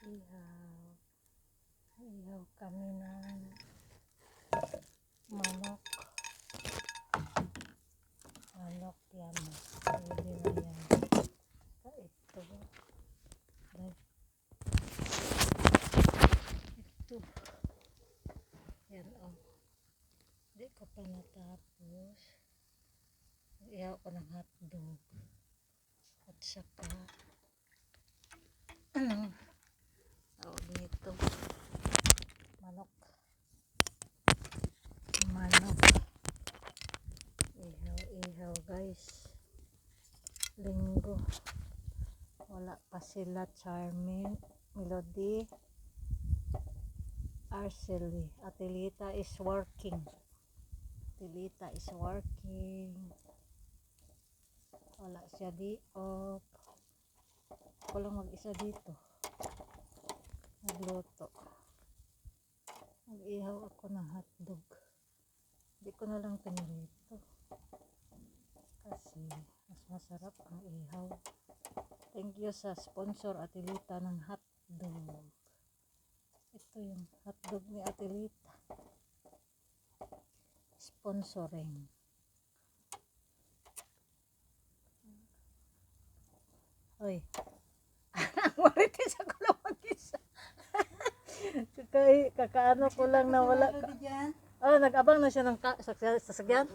ihaw. Ihaw kami ng manok. Manok yan. Pwede na yan. Ito. Ito. Yan o. Hindi ko pa natapos. Ihaw ko ng hotdog. At saka tawag nito, manok ihaw guys. Linggo wala pa sila. Charmin, Melody, Arcely. Atelita is working. Wala siya di off. Ako lang mag-isa dito nagluto. Mag-ihaw ako ng hotdog. Hindi ko na lang pinirito kasi mas masarap ang ihaw. Thank you sa sponsor Atelita ng hotdog. Ito yung hotdog ni Atelita. Sponsoring. Oy. Marites ako lang mag-isa. Kakaano ko lang na wala. Oh, nag-abang na siya ng sasakyan.